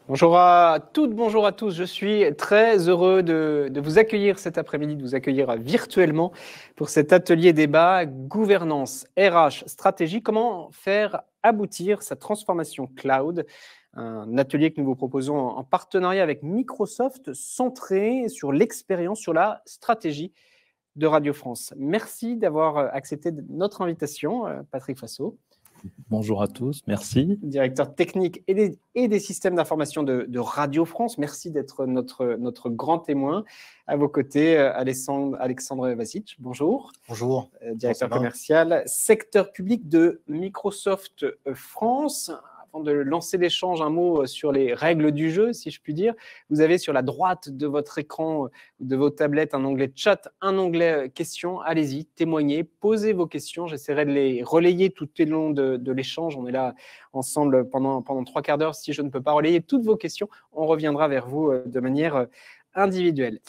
Bonjour à toutes, bonjour à tous. Je suis très heureux de vous accueillir cet après-midi, de vous accueillir virtuellement pour cet atelier débat gouvernance, RH, stratégie. Comment faire aboutir sa transformation cloud? Un atelier que nous vous proposons en partenariat avec Microsoft, centré sur l'expérience, sur la stratégie de Radio France. Merci d'avoir accepté notre invitation, Patrick Fassot. Bonjour à tous, merci. Directeur technique et des systèmes d'information de Radio France. Merci d'être notre grand témoin. À vos côtés, Alexandre Vasic. Bonjour. Bonjour. Directeur commercial, secteur public de Microsoft France. Avant de lancer l'échange, un mot sur les règles du jeu, si je puis dire. Vous avez sur la droite de votre écran, de vos tablettes, un onglet chat, un onglet questions. Allez-y, témoignez, posez vos questions. J'essaierai de les relayer tout au long de l'échange. On est là ensemble pendant 3 quarts d'heure. Si je ne peux pas relayer toutes vos questions, on reviendra vers vous de manière individuelle.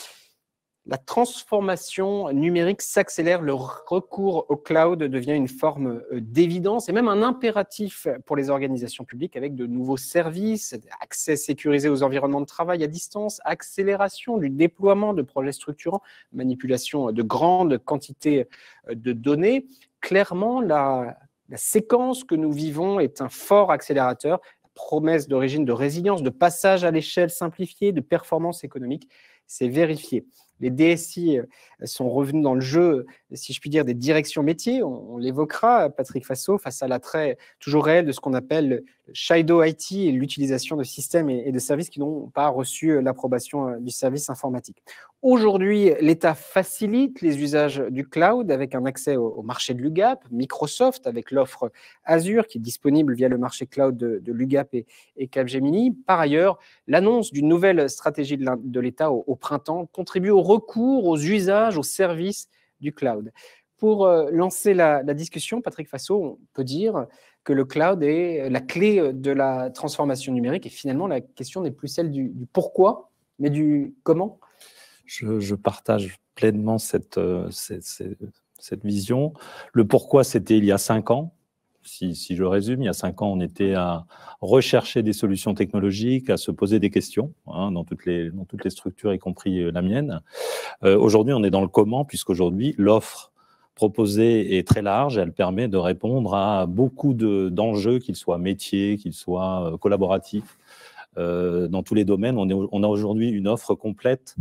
La transformation numérique s'accélère, le recours au cloud devient une forme d'évidence et même un impératif pour les organisations publiques avec de nouveaux services, accès sécurisé aux environnements de travail à distance, accélération du déploiement de projets structurants, manipulation de grandes quantités de données. Clairement, la séquence que nous vivons est un fort accélérateur, promesse d'origine de résilience, de passage à l'échelle simplifiée, de performance économique, c'est vérifié. Les DSI sont revenus dans le jeu, si je puis dire, des directions métiers. On l'évoquera, Patrick Fassot, face à l'attrait toujours réel de ce qu'on appelle le Shadow IT et l'utilisation de systèmes et de services qui n'ont pas reçu l'approbation du service informatique. Aujourd'hui, l'État facilite les usages du cloud avec un accès au marché de l'UGAP, Microsoft avec l'offre Azure qui est disponible via le marché cloud de l'UGAP et Capgemini. Par ailleurs, l'annonce d'une nouvelle stratégie de l'État au printemps contribue au recours, aux usages, aux services du cloud. Pour lancer la discussion, Patrick Fassot, on peut dire que le cloud est la clé de la transformation numérique et finalement la question n'est plus celle du pourquoi, mais du comment. Je partage pleinement cette vision. Le pourquoi, c'était il y a 5 ans. Si je résume, il y a 5 ans, on était à rechercher des solutions technologiques, à se poser des questions dans toutes les structures, y compris la mienne. Aujourd'hui, on est dans le comment, puisqu'aujourd'hui, l'offre proposée est très large. Elle permet de répondre à beaucoup d'enjeux, qu'ils soient métiers, qu'ils soient collaboratifs. Dans tous les domaines, on a aujourd'hui une offre complète.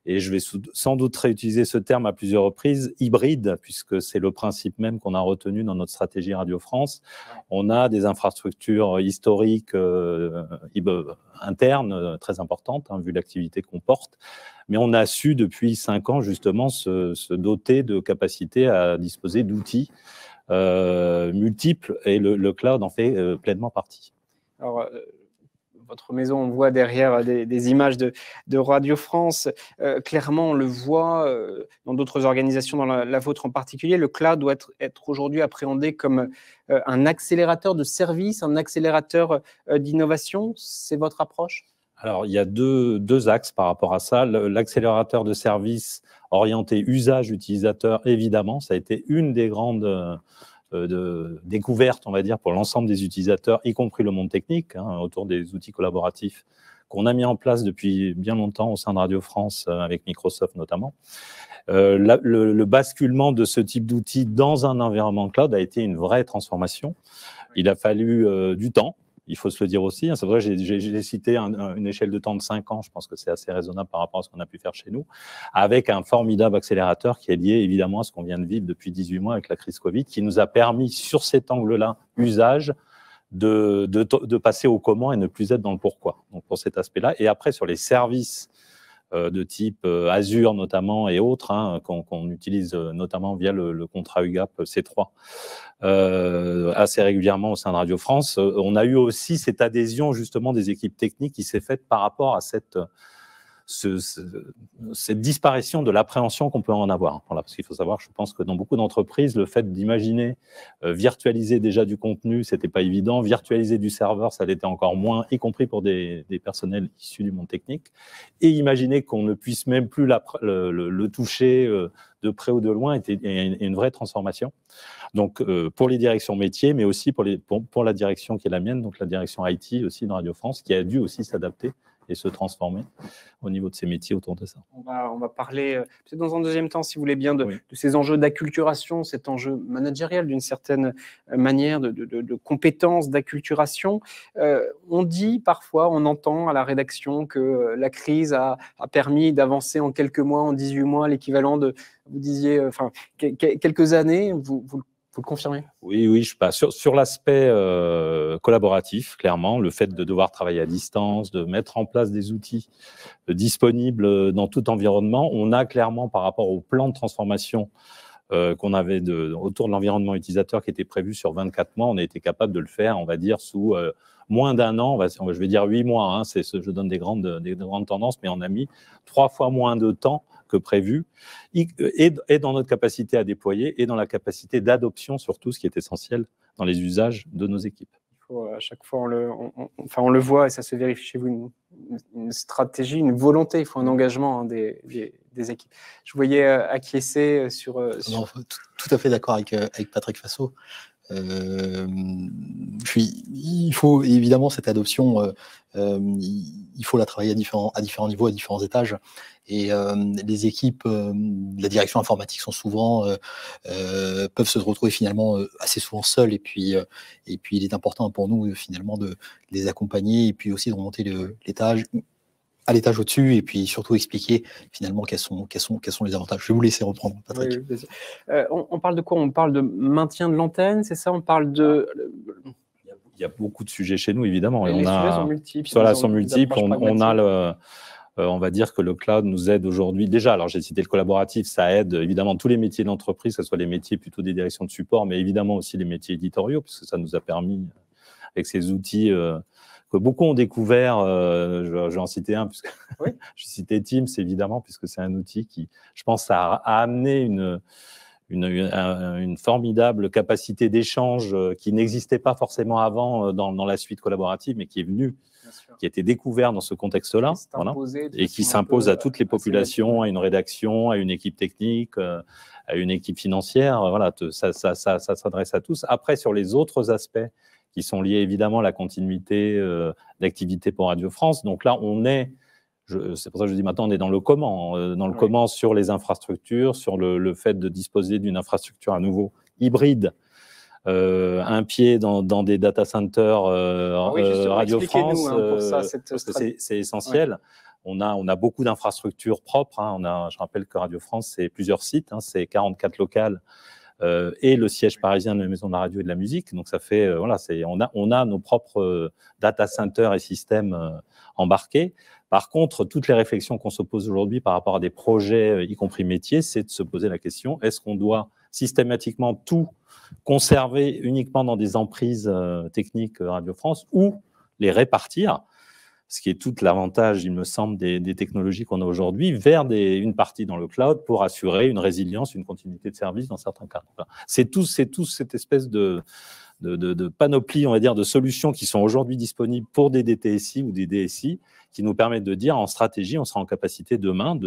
Et je vais sans doute réutiliser ce terme à plusieurs reprises, hybride, puisque c'est le principe même qu'on a retenu dans notre stratégie Radio France. On a des infrastructures historiques internes très importantes, vu l'activité qu'on porte, mais on a su depuis 5 ans justement se doter de capacités à disposer d'outils multiples, et le cloud en fait pleinement partie. Alors, votre maison, on voit derrière des images de Radio France. Clairement, on le voit dans d'autres organisations, dans la vôtre en particulier. Le cloud doit être aujourd'hui appréhendé comme un accélérateur de services, un accélérateur d'innovation. C'est votre approche ? Alors, il y a deux axes par rapport à ça. L'accélérateur de services orienté usage utilisateur, évidemment, ça a été une des grandes découverte, on va dire, pour l'ensemble des utilisateurs, y compris le monde technique, autour des outils collaboratifs qu'on a mis en place depuis bien longtemps au sein de Radio France, avec Microsoft notamment. Le basculement de ce type d'outils dans un environnement cloud a été une vraie transformation. Il a fallu du temps. Il faut se le dire aussi. C'est vrai, j'ai cité une échelle de temps de 5 ans. Je pense que c'est assez raisonnable par rapport à ce qu'on a pu faire chez nous, avec un formidable accélérateur qui est lié évidemment à ce qu'on vient de vivre depuis 18 mois avec la crise Covid, qui nous a permis, sur cet angle-là, usage, de passer au comment et ne plus être dans le pourquoi. Donc pour cet aspect-là. Et après, sur les services de type Azure notamment et autres, qu'on utilise notamment via le contrat UGAP C3 assez régulièrement au sein de Radio France. On a eu aussi cette adhésion justement des équipes techniques qui s'est faite par rapport à cette cette disparition de l'appréhension qu'on peut en avoir. Voilà, parce qu'il faut savoir, je pense que dans beaucoup d'entreprises, le fait d'imaginer virtualiser déjà du contenu, c'était pas évident. Virtualiser du serveur, ça l'était encore moins, y compris pour des personnels issus du monde technique. Et imaginer qu'on ne puisse même plus le toucher de près ou de loin était une vraie transformation. Donc, pour les directions métiers, mais aussi pour la direction qui est la mienne, donc la direction IT aussi dans Radio France, qui a dû aussi s'adapter et se transformer au niveau de ces métiers autour de ça. On va parler, peut-être dans un deuxième temps, si vous voulez bien, de ces enjeux d'acculturation, cet enjeu managérial d'une certaine manière, de compétences, d'acculturation. On dit parfois, on entend à la rédaction que la crise a permis d'avancer en quelques mois, en 18 mois, l'équivalent de, vous disiez, enfin, quelques années, vous le confirmez? Oui, je passe sur l'aspect collaboratif, clairement, le fait de devoir travailler à distance, de mettre en place des outils disponibles dans tout environnement. On a clairement, par rapport au plan de transformation qu'on avait autour de l'environnement utilisateur qui était prévu sur 24 mois, on a été capable de le faire, on va dire, sous moins d'un an, je vais dire 8 mois, hein, je donne des grandes tendances, mais on a mis 3 fois moins de temps que prévu, et dans notre capacité à déployer, et dans la capacité d'adoption, surtout, ce qui est essentiel dans les usages de nos équipes. À chaque fois, on le voit, et ça se vérifie chez vous, une stratégie, une volonté, il faut un engagement des équipes. Je vous voyais acquiescer sur... Non, tout à fait d'accord avec Patrick Fassot. Il faut évidemment cette adoption, il faut la travailler à différents niveaux, à différents étages. Et les équipes de la direction informatique sont souvent peuvent se retrouver finalement assez souvent seules. Et puis il est important pour nous finalement de les accompagner et puis aussi de remonter à l'étage au-dessus et puis surtout expliquer finalement quels sont les avantages. Je vais vous laisser reprendre, Patrick. Oui, on parle de quoi? On parle de maintien de l'antenne, c'est ça? On parle de... Il y a beaucoup de sujets chez nous, évidemment. Et les sujets sont multiples. Sont multiples. On va dire que le cloud nous aide aujourd'hui. Déjà, alors j'ai cité le collaboratif, ça aide évidemment tous les métiers d'entreprise, que ce soit les métiers plutôt des directions de support, mais évidemment aussi les métiers éditoriaux, puisque ça nous a permis, avec ces outils que beaucoup ont découvert, je vais en citer un, puisque oui. Je citais Teams, évidemment, puisque c'est un outil qui, je pense, a amené une formidable capacité d'échange qui n'existait pas forcément avant dans la suite collaborative, mais qui est venue, qui a été découvert dans ce contexte-là, et qui s'impose à toutes les populations, à une rédaction, à une équipe technique, à une équipe financière. Voilà, ça s'adresse à tous. Après, sur les autres aspects qui sont liés évidemment à la continuité d'activité pour Radio France, donc là, c'est pour ça que je dis maintenant, on est dans le comment, comment sur les infrastructures, sur le fait de disposer d'une infrastructure à nouveau hybride, un pied dans des data centers Radio France, pour ça, c'est essentiel. Ouais. On a beaucoup d'infrastructures propres. Hein. Je rappelle que Radio France, c'est plusieurs sites, hein, c'est 44 locales et le siège parisien de la Maison de la Radio et de la Musique. Donc ça fait, on a nos propres data centers et systèmes embarqués. Par contre, toutes les réflexions qu'on se pose aujourd'hui par rapport à des projets, y compris métiers, c'est de se poser la question, est-ce qu'on doit systématiquement tout conserver uniquement dans des emprises techniques Radio France ou les répartir, ce qui est tout l'avantage, il me semble, des technologies qu'on a aujourd'hui, vers une partie dans le cloud pour assurer une résilience, une continuité de service dans certains cas. C'est tout cette espèce de panoplie, on va dire, de solutions qui sont aujourd'hui disponibles pour des DTSI ou des DSI, qui nous permettent de dire, en stratégie, on sera en capacité demain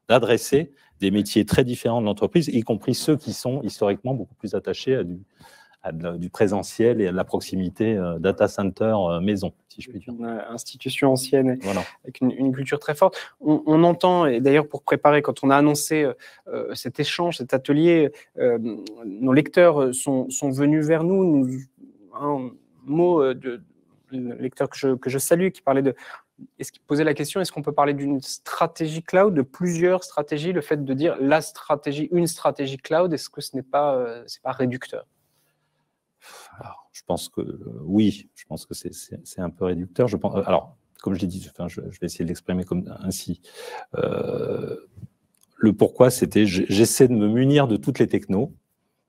d'adresser des métiers très différents de l'entreprise, y compris ceux qui sont historiquement beaucoup plus attachés à du présentiel et à de la proximité data center maison, si je puis dire. Une institution ancienne, voilà, avec une culture très forte. On entend, et d'ailleurs pour préparer, quand on a annoncé cet échange, cet atelier, nos lecteurs sont venus vers nous, un mot de lecteur que je salue, qui parlait qui posait la question, est-ce qu'on peut parler d'une stratégie cloud, de plusieurs stratégies, le fait de dire une stratégie cloud, est-ce que ce n'est pas, c'est pas réducteur? Alors, je pense que oui, je pense que c'est un peu réducteur. Alors, comme je l'ai dit, je vais essayer de l'exprimer ainsi. Le pourquoi, c'était j'essaie de me munir de toutes les technos,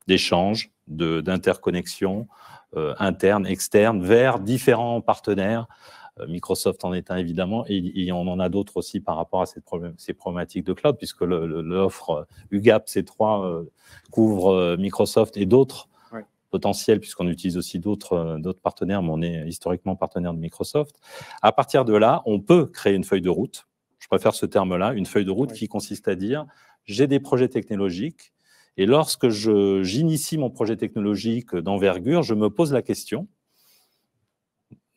d'échanges, d'interconnexions internes, externes, vers différents partenaires Microsoft en est un évidemment, et on en a d'autres aussi par rapport à ces problématiques de cloud, puisque l'offre UGAP C3 couvre Microsoft et d'autres potentiels, puisqu'on utilise aussi d'autres partenaires, mais on est historiquement partenaire de Microsoft. À partir de là, on peut créer une feuille de route. Je préfère ce terme-là, une feuille de route qui consiste à dire j'ai des projets technologiques, et lorsque j'initie mon projet technologique d'envergure, je me pose la question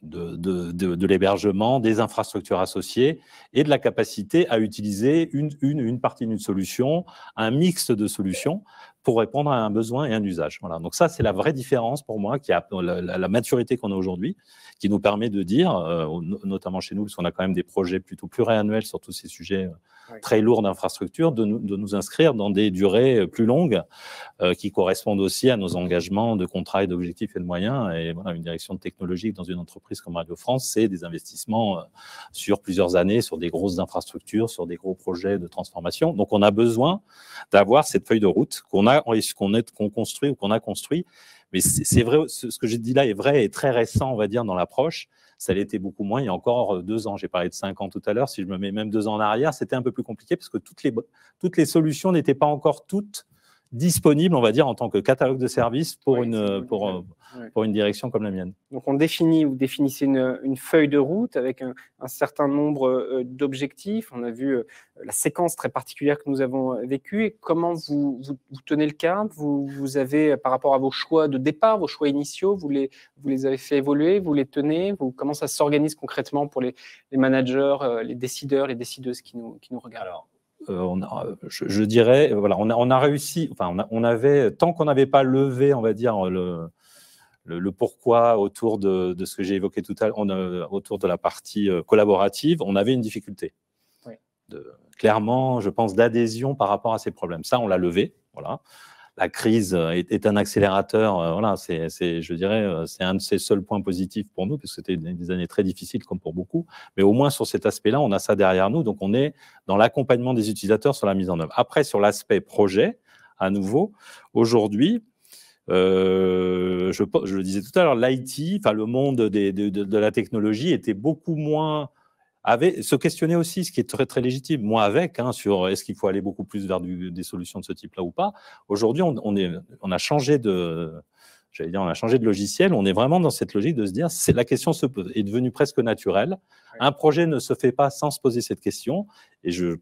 de l'hébergement, des infrastructures associées et de la capacité à utiliser une partie d'une solution, un mix de solutions pour répondre à un besoin et un usage. Voilà. Donc ça, c'est la vraie différence pour moi, qui a la maturité qu'on a aujourd'hui, qui nous permet de dire, notamment chez nous, parce qu'on a quand même des projets plutôt pluriannuels sur tous ces sujets très lourds d'infrastructures, de nous inscrire dans des durées plus longues qui correspondent aussi à nos engagements de contrats et d'objectifs et de moyens. Et voilà, une direction technologique dans une entreprise comme Radio France, c'est des investissements sur plusieurs années, sur des grosses infrastructures, sur des gros projets de transformation. Donc on a besoin d'avoir cette feuille de route qu'on construit ou qu'on a construit. Mais c'est vrai, ce que j'ai dit là est vrai et très récent, on va dire, dans l'approche. Ça l'était beaucoup moins il y a encore 2 ans. J'ai parlé de 5 ans tout à l'heure. Si je me mets même 2 ans en arrière, c'était un peu plus compliqué parce que toutes les solutions n'étaient pas encore toutes disponibles, on va dire, en tant que catalogue de services pour une direction comme la mienne. Donc, vous définissez une feuille de route avec un certain nombre d'objectifs. On a vu la séquence très particulière que nous avons vécue. Et comment vous tenez le cap? Vous avez, par rapport à vos choix de départ, vos choix initiaux, vous les avez fait évoluer, vous les tenez? Comment ça s'organise concrètement pour les managers, les décideurs, les décideuses qui nous regardent? Alors, je dirais, voilà, on a réussi, enfin, on avait, tant qu'on n'avait pas levé, on va dire, le pourquoi autour de ce que j'ai évoqué tout à l'heure, autour de la partie collaborative, on avait une difficulté. Oui. Clairement, je pense, d'adhésion par rapport à ces problèmes. Ça, on l'a levé, voilà. La crise est un accélérateur, voilà, je dirais, c'est un de ces seuls points positifs pour nous, parce que c'était des années très difficiles, comme pour beaucoup, mais au moins sur cet aspect-là, on a ça derrière nous, donc on est dans l'accompagnement des utilisateurs sur la mise en œuvre. Après, sur l'aspect projet, à nouveau, aujourd'hui, je le disais tout à l'heure, l'IT, enfin le monde de la technologie était beaucoup moins... se questionner aussi, ce qui est très, très légitime, moi avec, sur est-ce qu'il faut aller beaucoup plus vers des solutions de ce type-là ou pas. Aujourd'hui, on a changé de logiciel, on est vraiment dans cette logique de se dire, la question est devenue presque naturelle. Oui. Un projet ne se fait pas sans se poser cette question, et je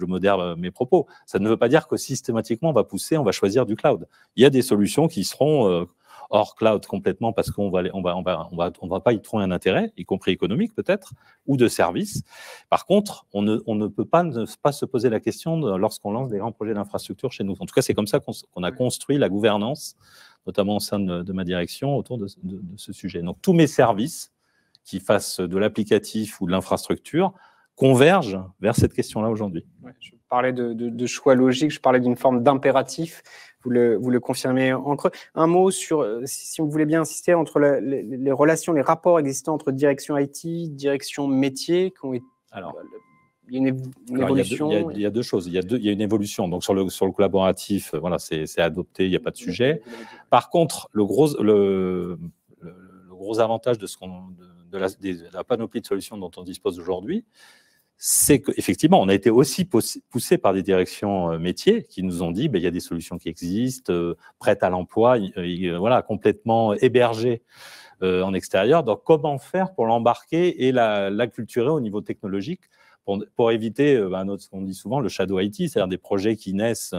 modère mes propos. Ça ne veut pas dire que systématiquement, on va choisir du cloud. Il y a des solutions qui seront... hors cloud complètement parce qu'on va pas y trouver un intérêt, y compris économique peut-être, ou de service. Par contre, on ne peut pas ne pas se poser la question lorsqu'on lance des grands projets d'infrastructure chez nous. En tout cas, c'est comme ça qu'on a construit la gouvernance, notamment au sein de ma direction, autour de ce sujet. Donc, tous mes services qui fassent de l'applicatif ou de l'infrastructure convergent vers cette question-là aujourd'hui. Ouais, je parlais de choix logique, je parlais d'une forme d'impératif. Vous le confirmez en creux. Un mot sur, si vous voulez bien insister, entre les relations, les rapports existants entre direction IT, direction métier, qui ont été... Alors, il y a une évolution. Il y a 2 choses. Il y a une évolution. Donc, sur le collaboratif, voilà, c'est adopté, il n'y a pas de sujet. Par contre, le gros avantage de la panoplie de solutions dont on dispose aujourd'hui, c'est qu'effectivement, on a été aussi poussé par des directions métiers qui nous ont dit il y a des solutions qui existent, prêtes à l'emploi, voilà, complètement hébergées en extérieur. Donc, comment faire pour l'embarquer et l'acculturer au niveau technologique pour éviter ce qu'on dit souvent, le shadow IT, c'est-à-dire des projets qui naissent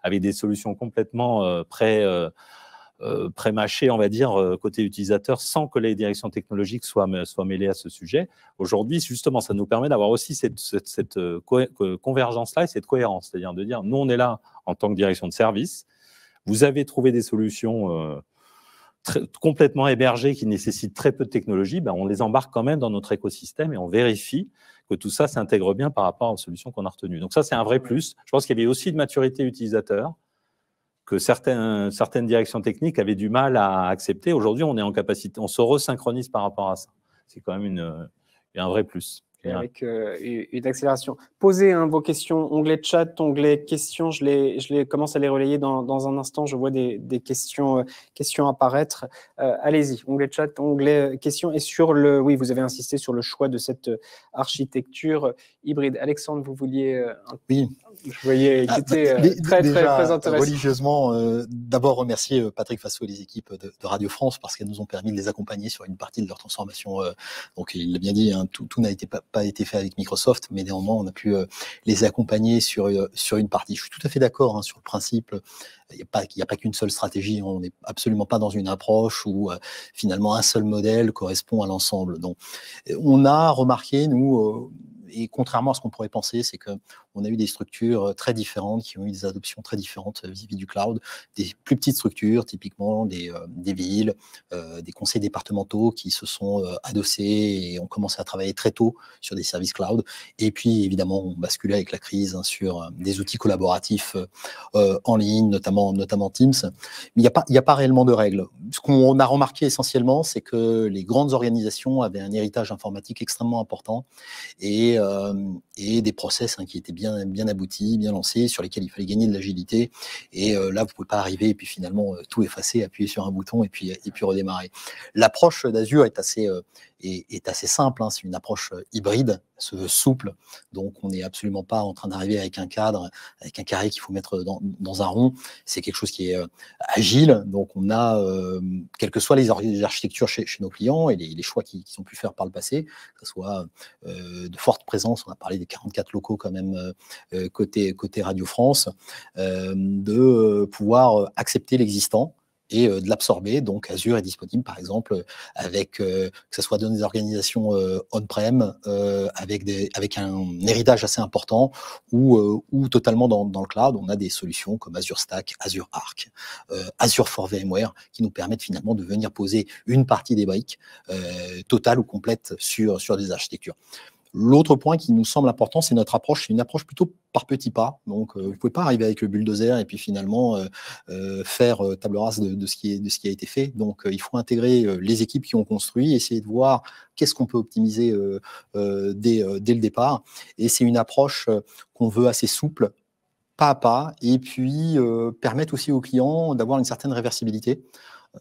avec des solutions complètement pré-mâché, on va dire, côté utilisateur, sans que les directions technologiques soient mêlées à ce sujet. Aujourd'hui, justement, ça nous permet d'avoir aussi cette convergence-là et cette cohérence, c'est-à-dire de dire, nous, on est là en tant que direction de service, vous avez trouvé des solutions complètement hébergées qui nécessitent très peu de technologie, on les embarque quand même dans notre écosystème et on vérifie que tout ça s'intègre bien par rapport aux solutions qu'on a retenues. Donc ça, c'est un vrai plus. Je pense qu'il y avait aussi de maturité utilisateur, que certaines directions techniques avaient du mal à accepter. Aujourd'hui, on est en capacité, on se resynchronise par rapport à ça. C'est quand même un vrai plus. avec une accélération. Posez vos questions, onglet chat, onglet questions, je commence à les relayer dans un instant, je vois des questions apparaître. Allez-y, onglet chat, onglet questions, et oui, vous avez insisté sur le choix de cette architecture hybride. Alexandre, vous vouliez... Oui. Je voyais qui était très intéressant. Religieusement, d'abord remercier Patrick Fassou et les équipes de Radio France parce qu'elles nous ont permis de les accompagner sur une partie de leur transformation. Donc il l'a bien dit, hein, tout n'a pas été fait avec Microsoft, mais néanmoins on a pu les accompagner sur une partie. Je suis tout à fait d'accord sur le principe. Il n'y a pas qu'une seule stratégie. On n'est absolument pas dans une approche où finalement un seul modèle correspond à l'ensemble. Donc on a remarqué, nous, et contrairement à ce qu'on pourrait penser, c'est qu'on a eu des structures très différentes qui ont eu des adoptions très différentes vis-à-vis du cloud. Des plus petites structures, typiquement des villes, des conseils départementaux qui se sont adossés et ont commencé à travailler très tôt sur des services cloud. Et puis, évidemment, on basculait avec la crise sur des outils collaboratifs en ligne, notamment Teams. Mais il n'y a pas réellement de règles. Ce qu'on a remarqué essentiellement, c'est que les grandes organisations avaient un héritage informatique extrêmement important et des process qui étaient bien aboutis, bien lancés, sur lesquels il fallait gagner de l'agilité. Et là, vous ne pouvez pas arriver et puis finalement tout effacer, appuyer sur un bouton et puis redémarrer. L'approche d'Azure est assez simple. C'est une approche hybride, se veut souple. Donc, on n'est absolument pas en train d'arriver avec un cadre, avec un carré qu'il faut mettre dans un rond. C'est quelque chose qui est agile. Donc, on a, quelles que soient les architectures chez nos clients et les choix qu'ils ont pu faire par le passé, que ce soit de forte présence, on a parlé des 44 locaux quand même côté Radio France, de pouvoir accepter l'existant et de l'absorber. Donc Azure est disponible par exemple avec que ce soit dans des organisations on-prem avec un héritage assez important ou totalement dans le cloud. On a des solutions comme Azure Stack, Azure Arc, Azure for VMware qui nous permettent finalement de venir poser une partie des briques totale ou complète sur des architectures. L'autre point qui nous semble important, c'est notre approche. C'est une approche plutôt par petits pas. Donc, vous ne pouvez pas arriver avec le bulldozer et puis finalement faire table rase de ce qui a été fait. Donc, il faut intégrer les équipes qui ont construit, essayer de voir qu'est-ce qu'on peut optimiser dès le départ. Et c'est une approche qu'on veut assez souple, pas à pas, et puis permettre aussi aux clients d'avoir une certaine réversibilité.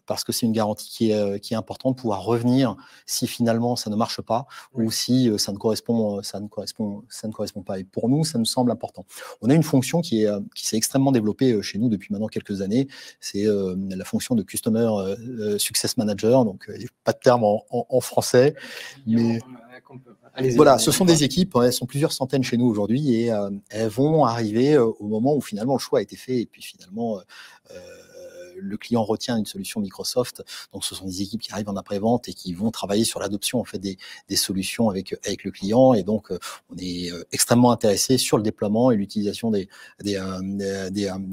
Parce que c'est une garantie qui est importante, de pouvoir revenir si finalement ça ne marche pas ou si ça ne correspond pas. Et pour nous, ça nous semble important. On a une fonction qui s'est extrêmement développée chez nous depuis maintenant quelques années. C'est la fonction de Customer Success Manager. Donc, il n'y a pas de terme en français. Mais voilà, ce sont des équipes, elles sont plusieurs centaines chez nous aujourd'hui et elles vont arriver au moment où finalement le choix a été fait et puis finalement le client retient une solution Microsoft. Donc, ce sont des équipes qui arrivent en après-vente et qui vont travailler sur l'adoption en fait des solutions avec le client. Et donc, on est extrêmêmement intéressé sur le déploiement et l'utilisation des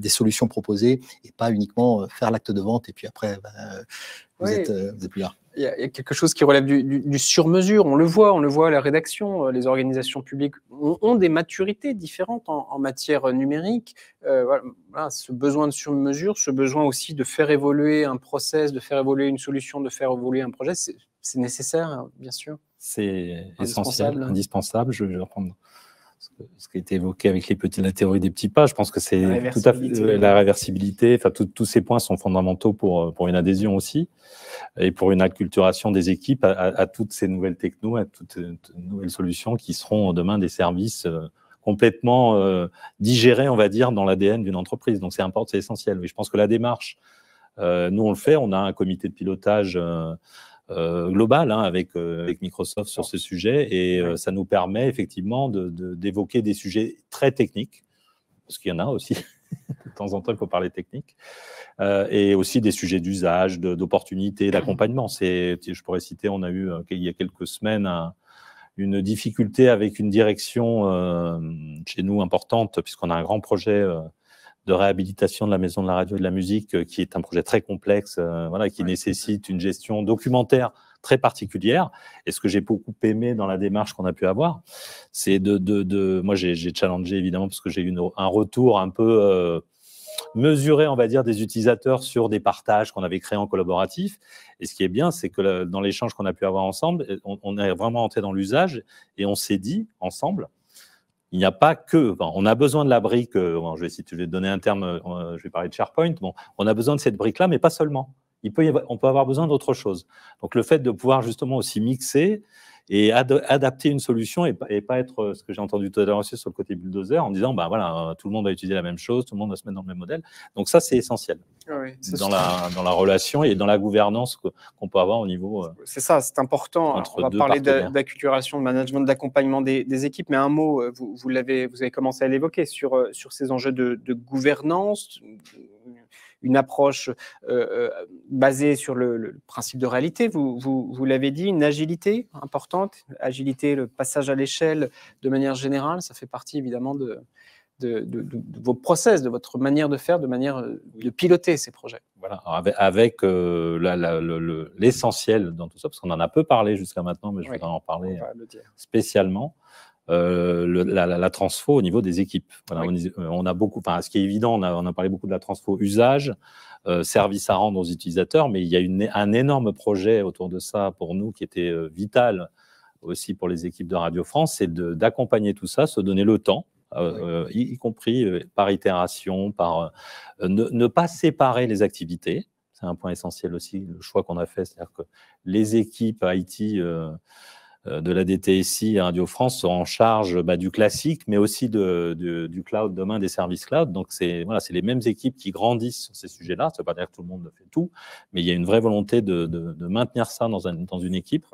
solutions proposées et pas uniquement faire l'acte de vente et puis après, vous êtes plus là. Il y a quelque chose qui relève du sur-mesure. On le voit à la rédaction. Les organisations publiques ont des maturités différentes en matière numérique. Voilà, ce besoin de sur-mesure, ce besoin aussi de faire évoluer un process, de faire évoluer une solution, de faire évoluer un projet, c'est nécessaire, bien sûr. C'est essentiel, indispensable. Je vais reprendre ce qui a été évoqué avec la théorie des petits pas. Je pense que c'est tout à fait la réversibilité. Enfin, tous ces points sont fondamentaux pour une adhésion aussi et pour une acculturation des équipes à toutes ces nouvelles technos, à toutes ces nouvelles solutions qui seront demain des services complètement digérés, on va dire, dans l'ADN d'une entreprise. Donc, c'est important, c'est essentiel. Oui, je pense que la démarche, nous, on le fait. On a un comité de pilotage global avec Microsoft sur ce sujet et ça nous permet effectivement d'évoquer des sujets très techniques, parce qu'il y en a aussi, de temps en temps il faut parler technique, et aussi des sujets d'usage, d'opportunités, d'accompagnement. Je pourrais citer, on a eu il y a quelques semaines une difficulté avec une direction chez nous importante, puisqu'on a un grand projet de réhabilitation de la Maison de la Radio et de la Musique, qui est un projet très complexe, qui nécessite une gestion documentaire très particulière. Et ce que j'ai beaucoup aimé dans la démarche qu'on a pu avoir, c'est moi j'ai challengé évidemment, parce que j'ai eu un retour un peu mesurer, on va dire, des utilisateurs sur des partages qu'on avait créés en collaboratif. Et ce qui est bien, c'est que dans l'échange qu'on a pu avoir ensemble, on est vraiment entré dans l'usage et on s'est dit ensemble, il n'y a pas que, on a besoin de la brique, je vais essayer de donner un terme, je vais parler de SharePoint, bon, on a besoin de cette brique-là, mais pas seulement. On peut avoir besoin d'autre chose. Donc, le fait de pouvoir justement aussi mixer et adapter une solution et pas être, ce que j'ai entendu tout à l'heure aussi sur le côté bulldozer, en disant, voilà, tout le monde va utiliser la même chose, tout le monde va se mettre dans le même modèle. Donc, ça, c'est essentiel dans la relation et dans la gouvernance qu'on peut avoir au niveau… c'est ça, c'est important. On va parler d'acculturation, de management, d'accompagnement des équipes, mais un mot, vous avez commencé à l'évoquer sur ces enjeux de gouvernance, une approche basée sur le principe de réalité, vous l'avez dit, une agilité importante, agilité, le passage à l'échelle de manière générale, ça fait partie évidemment de vos process, de votre manière de faire, de manière de piloter ces projets. Voilà, avec l'essentiel dans tout ça, parce qu'on en a peu parlé jusqu'à maintenant, mais je voudrais en parler spécialement. La transfo au niveau des équipes. Voilà, on a beaucoup, ce qui est évident, on a parlé beaucoup de la transfo usage, service à rendre aux utilisateurs, mais il y a un énorme projet autour de ça pour nous qui était vital aussi pour les équipes de Radio France, c'est d'accompagner tout ça, se donner le temps, y compris par itération, par ne pas séparer les activités. C'est un point essentiel aussi, le choix qu'on a fait, c'est-à-dire que les équipes IT de la DTSI à Radio France sont en charge du classique, mais aussi du cloud demain, des services cloud. Donc, c'est les mêmes équipes qui grandissent sur ces sujets-là. Ça ne veut pas dire que tout le monde fait tout, mais il y a une vraie volonté de maintenir ça dans une équipe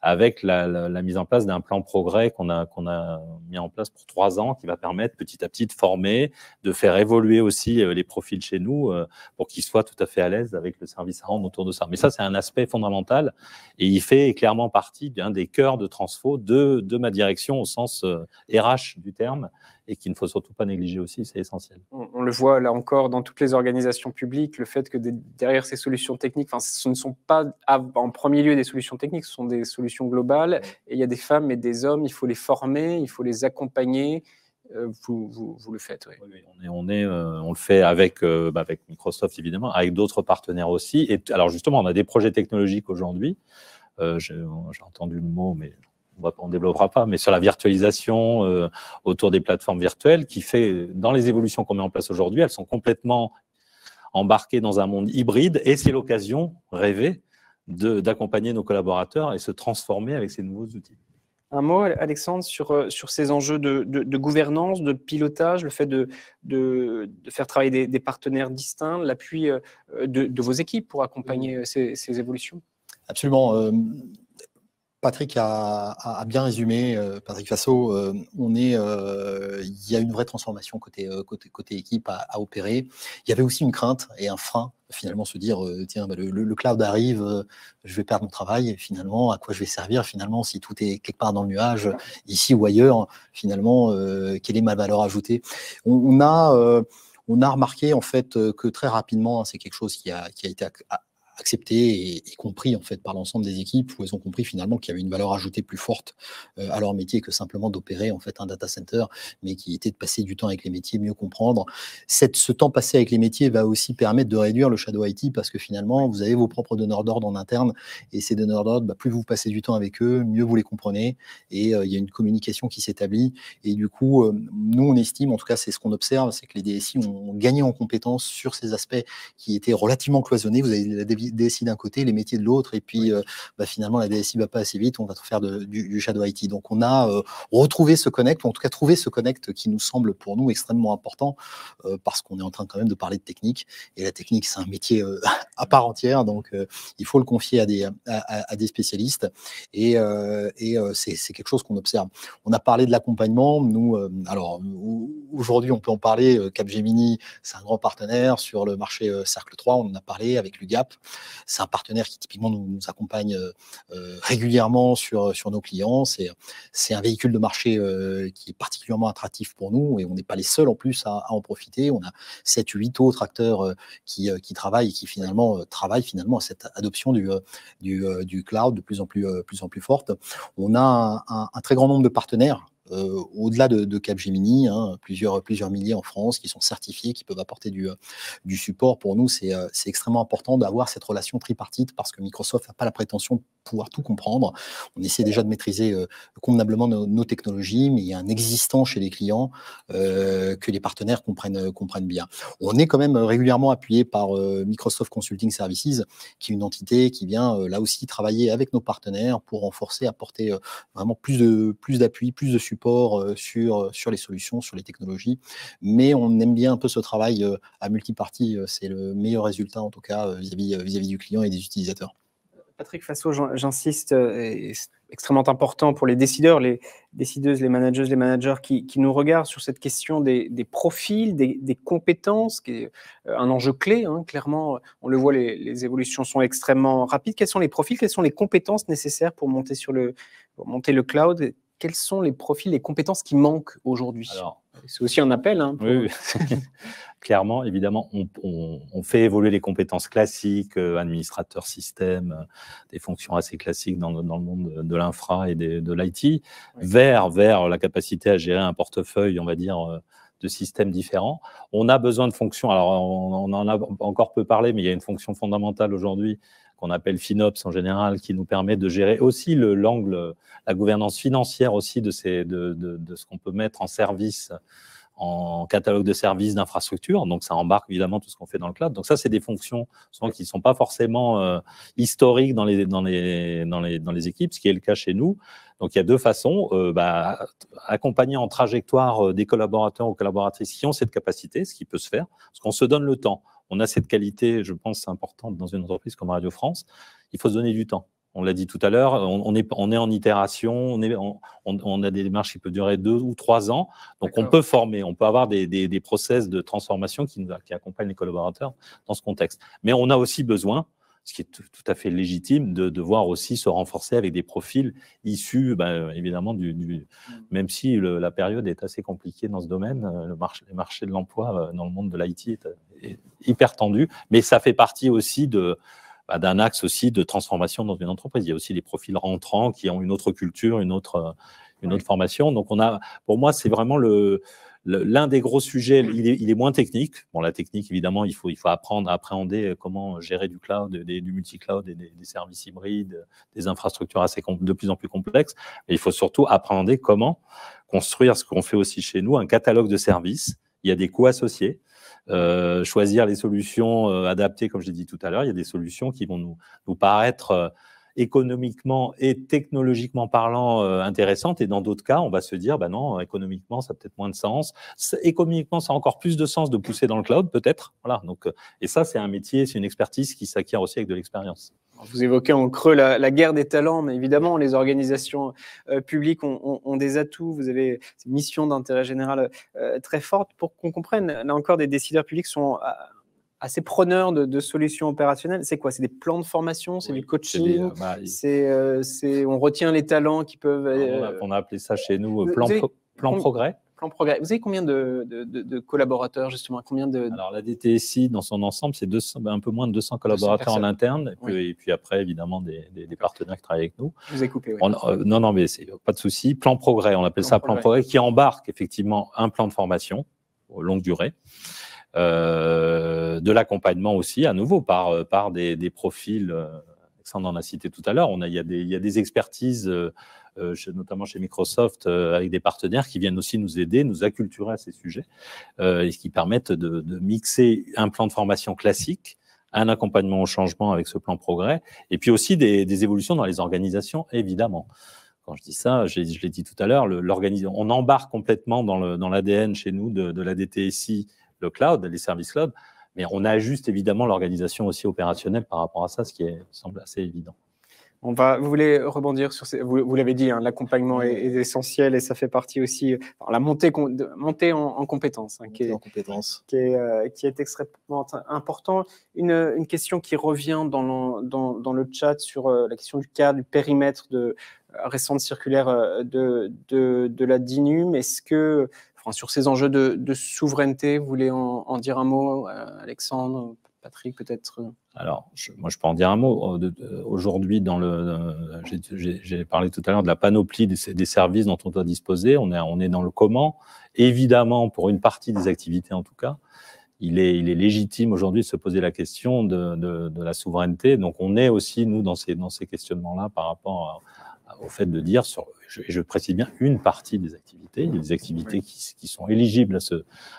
avec la mise en place d'un plan progrès qu'on a mis en place pour 3 ans, qui va permettre petit à petit de former, de faire évoluer aussi les profils chez nous pour qu'ils soient tout à fait à l'aise avec le service à rendre autour de ça. Mais ça, c'est un aspect fondamental et il fait clairement partie d'un des cœurs de transfo de ma direction au sens RH du terme et qu'il ne faut surtout pas négliger aussi, c'est essentiel. On le voit là encore dans toutes les organisations publiques, le fait que derrière ces solutions techniques, ce ne sont pas en premier lieu des solutions techniques, ce sont des solutions globales et il y a des femmes et des hommes, il faut les former, il faut les accompagner. Vous le faites, oui. Oui, on le fait avec Microsoft évidemment, avec d'autres partenaires aussi. Et alors justement, on a des projets technologiques aujourd'hui. J'ai entendu le mot, mais on ne développera pas, mais sur la virtualisation autour des plateformes virtuelles, qui fait, dans les évolutions qu'on met en place aujourd'hui, elles sont complètement embarquées dans un monde hybride et c'est l'occasion rêvée d'accompagner nos collaborateurs et se transformer avec ces nouveaux outils. Un mot, Alexandre, sur ces enjeux de gouvernance, de pilotage, le fait de faire travailler des partenaires distincts, l'appui de vos équipes pour accompagner ces évolutions. Absolument. Patrick a bien résumé, Patrick Fasso, il y a une vraie transformation côté équipe à opérer. Il y avait aussi une crainte et un frein, finalement, se dire, tiens, le cloud arrive, je vais perdre mon travail, et finalement, à quoi je vais servir, finalement, si tout est quelque part dans le nuage, ici ou ailleurs, finalement, quelle est ma valeur ajoutée? On a remarqué, en fait, que très rapidement, c'est quelque chose qui a été accepté et compris en fait par l'ensemble des équipes, où elles ont compris finalement qu'il y avait une valeur ajoutée plus forte à leur métier que simplement d'opérer en fait un data center, mais qui était de passer du temps avec les métiers, mieux comprendre. Ce temps passé avec les métiers va aussi permettre de réduire le shadow IT, parce que finalement vous avez vos propres donneurs d'ordre en interne, et ces donneurs d'ordre, plus vous passez du temps avec eux, mieux vous les comprenez, et il y a une communication qui s'établit. Et du coup, nous on estime, en tout cas c'est ce qu'on observe, c'est que les DSI ont gagné en compétences sur ces aspects qui étaient relativement cloisonnés. Vous avez la DSI d'un côté, les métiers de l'autre, et puis finalement la DSI va pas assez vite, on va faire du shadow IT. Donc on a retrouvé ce connect, ou en tout cas trouvé ce connect qui nous semble pour nous extrêmement important, parce qu'on est en train quand même de parler de technique, et la technique c'est un métier à part entière, donc il faut le confier à des spécialistes, et c'est quelque chose qu'on observe. On a parlé de l'accompagnement, nous, alors aujourd'hui on peut en parler, Capgemini c'est un grand partenaire sur le marché Cercle 3, on en a parlé avec l'UGAP. C'est un partenaire qui typiquement nous accompagne régulièrement sur nos clients. C'est un véhicule de marché qui est particulièrement attractif pour nous, et on n'est pas les seuls en plus à en profiter. On a 7-8 autres acteurs qui travaillent et qui finalement travaillent à cette adoption du cloud de plus en plus forte. On a un très grand nombre de partenaires au-delà de Capgemini, hein, plusieurs milliers en France qui sont certifiés, qui peuvent apporter du support. Pour nous, c'est extrêmement important d'avoir cette relation tripartite parce que Microsoft n'a pas la prétention de pouvoir tout comprendre. On essaie déjà de maîtriser convenablement nos technologies, mais il y a un existant chez les clients que les partenaires comprennent bien. On est quand même régulièrement appuyé par Microsoft Consulting Services, qui est une entité qui vient là aussi travailler avec nos partenaires pour renforcer, apporter vraiment plus d'appui, plus de support sur les solutions, sur les technologies. Mais on aime bien un peu ce travail à multipartie. C'est le meilleur résultat, en tout cas, vis-à-vis du client et des utilisateurs. Patrick Fassot, j'insiste, c'est extrêmement important pour les décideurs, les décideuses, les managers qui nous regardent sur cette question des profils, des compétences, qui est un enjeu clé. Hein, clairement, on le voit, les évolutions sont extrêmement rapides. Quels sont les profils, quelles sont les compétences nécessaires pour monter le cloud? Quels sont les profils, les compétences qui manquent aujourd'hui? C'est aussi un appel. Hein, oui. Clairement, évidemment, on fait évoluer les compétences classiques, administrateur système, des fonctions assez classiques dans le monde de l'infra et de l'IT, vers la capacité à gérer un portefeuille, on va dire, de systèmes différents. On a besoin de fonctions, alors on en a encore peu parlé, mais il y a une fonction fondamentale aujourd'hui qu'on appelle FinOps en général, qui nous permet de gérer aussi la gouvernance financière aussi de ce qu'on peut mettre en service, en catalogue de services d'infrastructure. Donc, ça embarque évidemment tout ce qu'on fait dans le cloud. Donc, ça, c'est des fonctions souvent qui ne sont pas forcément historiques dans les équipes, ce qui est le cas chez nous. Donc, il y a deux façons. Accompagner en trajectoire des collaborateurs ou collaboratrices qui ont cette capacité, ce qui peut se faire, parce qu'on se donne le temps. On a cette qualité, je pense, c'est important dans une entreprise comme Radio France. Il faut se donner du temps. On l'a dit tout à l'heure, on est en itération, on a des démarches qui peuvent durer 2 ou 3 ans. Donc, on peut former, on peut avoir des process de transformation qui accompagnent les collaborateurs dans ce contexte. Mais on a aussi besoin, ce qui est tout à fait légitime, de voir aussi se renforcer avec des profils issus, évidemment, même si la période est assez compliquée dans ce domaine, les marchés de l'emploi dans le monde de l'IT est hyper tendu, mais ça fait partie aussi d'un axe aussi de transformation dans une entreprise. Il y a aussi des profils rentrants qui ont une autre culture, une autre formation. Donc, pour moi, c'est vraiment l'un des gros sujets. Il est moins technique. Bon, la technique, évidemment, il faut apprendre à appréhender comment gérer du cloud, du multi-cloud, des services hybrides, des infrastructures de plus en plus complexes. Mais il faut surtout appréhender comment construire ce qu'on fait aussi chez nous, un catalogue de services. Il y a des coûts associés. Choisir les solutions adaptées, comme je l'ai dit tout à l'heure. Il y a des solutions qui vont nous paraître économiquement et technologiquement parlant intéressantes, et dans d'autres cas, on va se dire, non, économiquement, ça a peut-être moins de sens. Économiquement, ça a encore plus de sens de pousser dans le cloud, peut-être. Voilà. Donc, et ça, c'est un métier, c'est une expertise qui s'acquiert aussi avec de l'expérience. Vous évoquez en creux la guerre des talents, mais évidemment, les organisations publiques ont des atouts. Vous avez une mission d'intérêt général très forte. Pour qu'on comprenne, là encore, des décideurs publics sont assez preneurs de solutions opérationnelles. C'est quoi? C'est des plans de formation? C'est du coaching? On retient les talents qui peuvent… On a appelé ça chez nous plan progrès. Plan progrès. Vous avez combien de collaborateurs, justement? Alors, la DTSI, dans son ensemble, c'est un peu moins de 200 collaborateurs en interne. Et puis après, évidemment, des partenaires qui travaillent avec nous. Je vous ai coupé, oui. Non, mais pas de souci. Plan progrès, on appelle ça plan progrès, qui embarque effectivement un plan de formation longue durée. De l'accompagnement aussi, à nouveau, par des profils, Alexandre en a cité tout à l'heure, il y a des expertises, notamment chez Microsoft, avec des partenaires qui viennent aussi nous aider, nous acculturer à ces sujets, et qui permettent de mixer un plan de formation classique, un accompagnement au changement avec ce plan progrès, et puis aussi des évolutions dans les organisations, évidemment. Quand je dis ça, je l'ai dit tout à l'heure, on embarque complètement dans l'ADN chez nous de la DTSI, le cloud, les services cloud, mais on ajuste évidemment l'organisation aussi opérationnelle par rapport à ça, ce qui semble assez évident. Vous voulez rebondir sur vous l'avez dit, hein, l'accompagnement est essentiel, et ça fait partie aussi la montée en compétences, hein, qui est extrêmement important. Une question qui revient dans le chat sur la question du cadre, du périmètre de récente circulaire de la DINUM. Est-ce que sur ces enjeux de souveraineté, vous voulez en dire un mot, Alexandre, Patrick, peut-être. Alors, moi, je peux en dire un mot. Aujourd'hui, j'ai parlé tout à l'heure de la panoplie des services dont on doit disposer. On est dans le comment. Évidemment, pour une partie des activités en tout cas, il est légitime aujourd'hui de se poser la question de la souveraineté. Donc, on est aussi, nous, dans ces questionnements-là par rapport au fait de dire, je précise bien, une partie des activités. Il y a des activités qui sont éligibles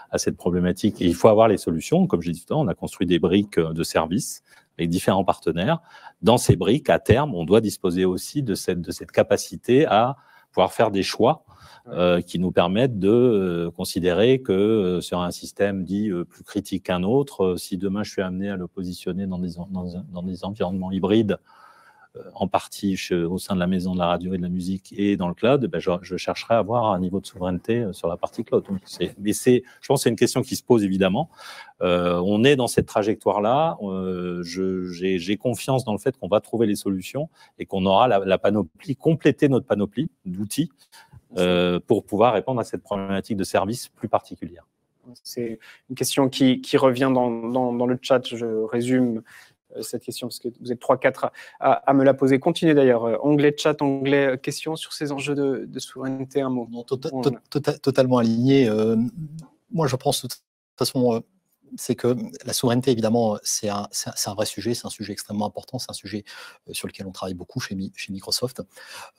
à cette problématique et il faut avoir les solutions. Comme je l'ai dit tout à l'heure, on a construit des briques de services avec différents partenaires. Dans ces briques, à terme, on doit disposer aussi de cette capacité à pouvoir faire des choix qui nous permettent de considérer que sur un système dit plus critique qu'un autre, si demain je suis amené à le positionner dans des environnements hybrides, en partie au sein de la maison de la radio et de la musique et dans le cloud, ben je chercherai à avoir un niveau de souveraineté sur la partie cloud. Donc je pense que c'est une question qui se pose évidemment. On est dans cette trajectoire-là. J'ai confiance dans le fait qu'on va trouver les solutions et qu'on aura la panoplie, compléter notre panoplie d'outils pour pouvoir répondre à cette problématique de service plus particulière. C'est une question qui revient dans le chat. Je résume cette question parce que vous êtes 3-4 à me la poser. Continuez d'ailleurs. Onglet chat, onglet questions sur ces enjeux de souveraineté. Un mot. Totalement aligné. Moi, je pense de toute façon. C'est que la souveraineté, évidemment, c'est un vrai sujet, c'est un sujet extrêmement important, c'est un sujet sur lequel on travaille beaucoup chez Microsoft,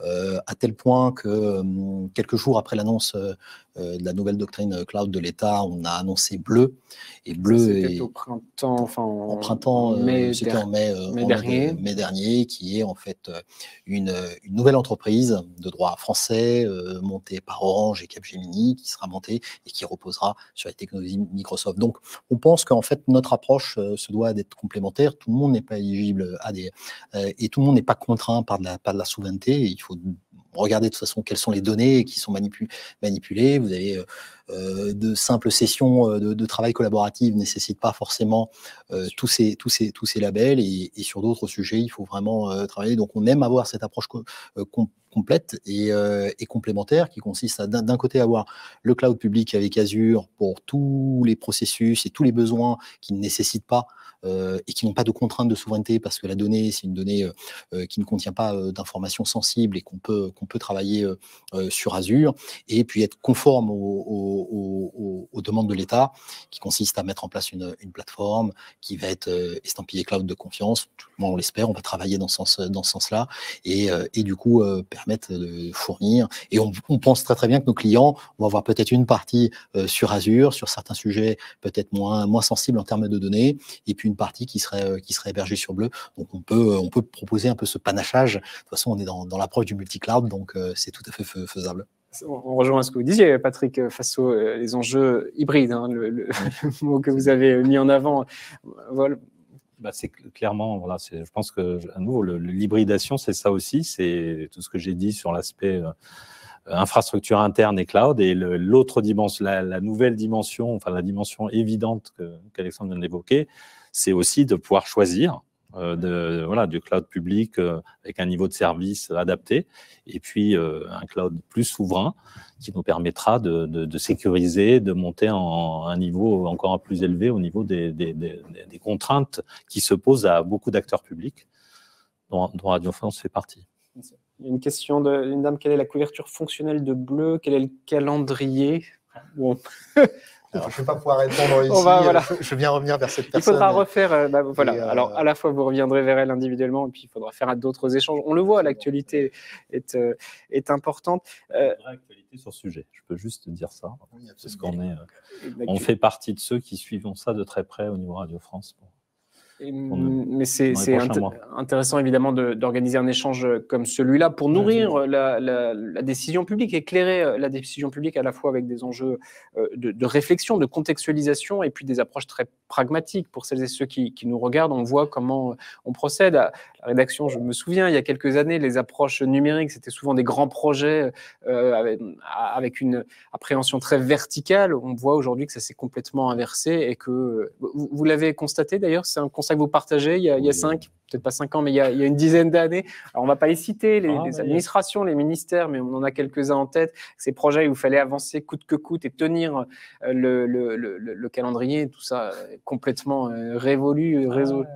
à tel point que quelques jours après l'annonce de la nouvelle doctrine cloud de l'État, on a annoncé Bleu. Et Bleu c'était au printemps, enfin en printemps, c'était en mai dernier, qui est en fait une nouvelle entreprise de droit français montée par Orange et Capgemini, qui sera montée et qui reposera sur les technologies Microsoft. Donc, on pense qu'en fait, notre approche se doit d'être complémentaire. Tout le monde n'est pas éligible à et tout le monde n'est pas contraint par de la souveraineté. Et il faut regarder de toute façon quelles sont les données qui sont manipulées. Vous avez de simples sessions de travail collaboratif ne nécessitent pas forcément tous ces labels. Et sur d'autres sujets, il faut vraiment travailler. Donc, on aime avoir cette approche complète et complémentaire qui consiste à d'un côté avoir le cloud public avec Azure pour tous les processus et tous les besoins qui ne nécessitent pas et qui n'ont pas de contraintes de souveraineté parce que la donnée, c'est une donnée qui ne contient pas d'informations sensibles et qu'on peut travailler sur Azure et puis être conforme aux demandes de l'État qui consiste à mettre en place une plateforme qui va être estampillée cloud de confiance. On l'espère, on va travailler dans ce sens-là et du coup permettre de fournir. Et on pense très bien que nos clients vont avoir peut-être une partie sur Azure, sur certains sujets peut-être moins sensibles en termes de données, et puis une partie qui serait hébergée sur Bleu. Donc on peut proposer un peu ce panachage. De toute façon, on est dans l'approche du multi-cloud, donc c'est tout à fait faisable. On rejoint ce que vous disiez, Patrick, face aux les enjeux hybrides, hein, le mot que vous avez mis en avant. Voilà. Bah c'est clairement, voilà, je pense que à nouveau, l'hybridation, c'est ça aussi, c'est tout ce que j'ai dit sur l'aspect infrastructure interne et cloud, et l'autre dimension, la nouvelle dimension, enfin la dimension évidente qu'Alexandre vient d'évoquer, c'est aussi de pouvoir choisir du cloud public avec un niveau de service adapté, et puis un cloud plus souverain qui nous permettra de sécuriser, de monter en un niveau encore plus élevé au niveau des contraintes qui se posent à beaucoup d'acteurs publics, dont Radio France fait partie. Il y a une question d'une dame, quelle est la couverture fonctionnelle de Bleu? Quel est le calendrier? Bon. Alors, je ne vais pas pouvoir répondre ici, je viens revenir vers cette personne. Il faudra refaire, alors à la fois vous reviendrez vers elle individuellement, et puis il faudra faire d'autres échanges. On le voit, l'actualité est importante. Il y a une vraie actualité sur ce sujet, je peux juste dire ça, parce on fait partie de ceux qui suivent ça de très près au niveau Radio France. Mais c'est intéressant évidemment d'organiser un échange comme celui-là pour nourrir la décision publique, éclairer la décision publique à la fois avec des enjeux de réflexion, de contextualisation et puis des approches très pragmatiques pour celles et ceux qui nous regardent. On voit comment on procède. À la rédaction, je me souviens, il y a quelques années, les approches numériques, c'était souvent des grands projets avec une appréhension très verticale. On voit aujourd'hui que ça s'est complètement inversé et que vous l'avez constaté d'ailleurs, c'est un constat constat que vous partagez il y a 5, peut-être pas 5 ans, mais il y a une dizaine d'années. Alors, on ne va pas les citer, les administrations, les ministères, mais on en a quelques-uns en tête. Ces projets où il fallait avancer coûte que coûte et tenir le calendrier, tout ça complètement révolu, résolu.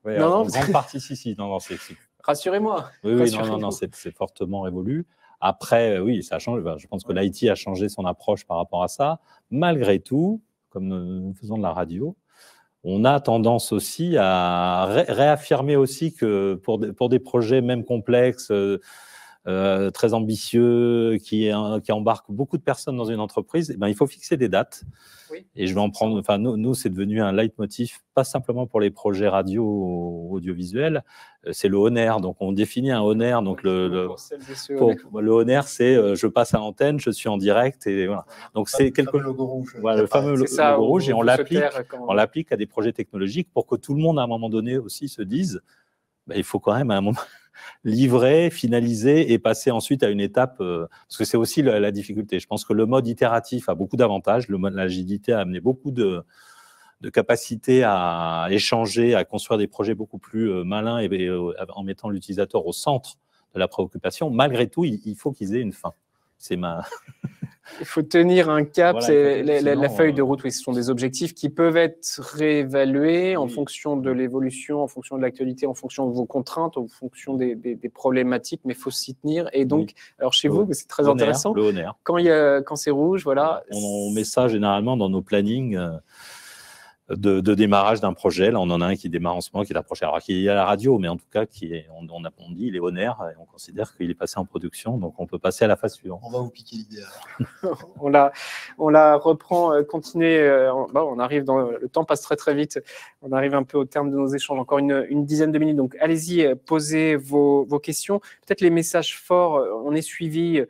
En grande partie, si. Non, c'est rassurez-moi. Oui, non, c'est fortement révolu. Après, oui, ça change. Je pense que l'IT a changé son approche par rapport à ça. Malgré tout, comme nous faisons de la radio, on a tendance aussi à réaffirmer aussi que pour des projets même complexes, très ambitieux, qui embarquent beaucoup de personnes dans une entreprise, il faut fixer des dates. Oui. Et je vais en prendre. Enfin, nous, c'est devenu un leitmotiv, pas simplement pour les projets radio audiovisuels, c'est le ONER. Donc, on définit un ONER. Donc, le ONER, c'est je passe à l'antenne, je suis en direct. Et voilà. Donc, c'est le fameux logo rouge. Voilà, le fameux logo rouge. Et on l'applique à des projets technologiques pour que tout le monde, à un moment donné, aussi se dise il faut quand même, à un moment, livrer, finaliser et passer ensuite à une étape, parce que c'est aussi la difficulté. Je pense que le mode itératif a beaucoup d'avantages, le mode l'agilité a amené beaucoup de capacité à échanger, à construire des projets beaucoup plus malins et en mettant l'utilisateur au centre de la préoccupation. Malgré tout, il faut qu'ils aient une fin. C'est ma... Il faut tenir un cap, voilà, c'est la feuille de route. Oui, ce sont des objectifs qui peuvent être réévalués en fonction de l'évolution, en fonction de l'actualité, en fonction de vos contraintes, en fonction des problématiques, mais il faut s'y tenir. Et donc, alors chez vous, c'est très intéressant. Le ONER. Quand c'est rouge, voilà. On met ça généralement dans nos plannings de démarrage d'un projet. Là, on en a un qui démarre en ce moment, qui est approché, alors qui est à la radio, mais en tout cas, on dit, il est ONER et on considère qu'il est passé en production, donc on peut passer à la phase suivante. On va vous piquer l'idée. on la reprend, continuer. On arrive le temps passe très très vite. On arrive un peu au terme de nos échanges. Encore une dizaine de minutes. Donc, allez-y, posez vos questions. Peut-être les messages forts. On est suivi.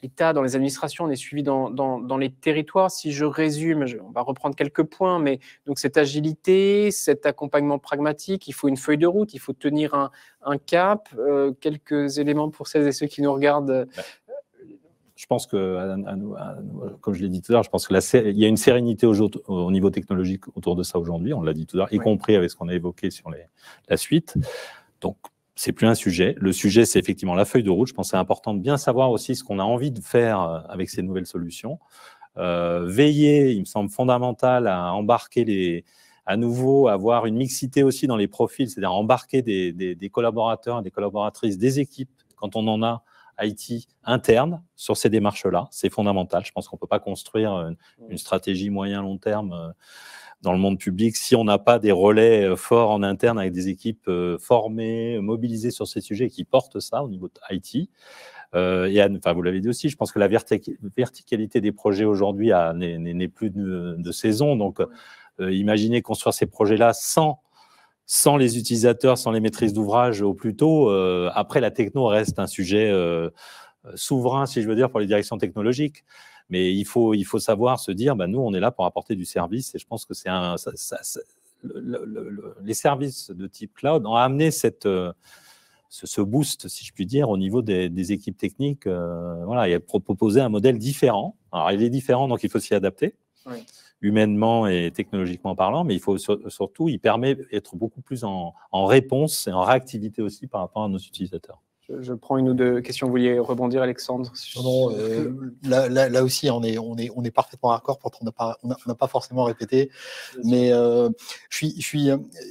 L'État, dans les administrations, on est suivi dans les territoires. Si je résume, on va reprendre quelques points, mais donc cette agilité, cet accompagnement pragmatique, il faut une feuille de route, il faut tenir un cap. Quelques éléments pour celles et ceux qui nous regardent. Je pense que, comme je l'ai dit tout à l'heure, je pense qu'il y a une sérénité au niveau technologique autour de ça aujourd'hui, on l'a dit tout à l'heure, y compris avec ce qu'on a évoqué sur la suite. Donc, c'est plus un sujet. Le sujet, c'est effectivement la feuille de route. Je pense que c'est important de bien savoir aussi ce qu'on a envie de faire avec ces nouvelles solutions. Veiller, il me semble fondamental à embarquer à nouveau, avoir une mixité aussi dans les profils, c'est-à-dire embarquer des collaborateurs, des collaboratrices, des équipes, quand on en a, IT interne sur ces démarches-là. C'est fondamental. Je pense qu'on ne peut pas construire une stratégie moyen-long terme dans le monde public si on n'a pas des relais forts en interne avec des équipes formées, mobilisées sur ces sujets qui portent ça au niveau de IT. Vous l'avez dit aussi, je pense que la verticalité des projets aujourd'hui n'est plus de saison. Donc, imaginez construire ces projets-là sans les utilisateurs, sans les maîtrises d'ouvrage au plus tôt. Après, la techno reste un sujet souverain, si je veux dire, pour les directions technologiques. Mais il faut savoir se dire, nous, on est là pour apporter du service. Et je pense que les services de type cloud ont amené ce boost, si je puis dire, au niveau des équipes techniques. Voilà, il a proposé un modèle différent. Alors, il est différent, donc il faut s'y adapter. Oui. Humainement et technologiquement parlant, mais il faut surtout, il permet d'être beaucoup plus en réponse et en réactivité aussi par rapport à nos utilisateurs. Je prends une ou deux questions. Vous vouliez rebondir, Alexandre? Non, là aussi, on est parfaitement d'accord. On n'a pas forcément répété, mais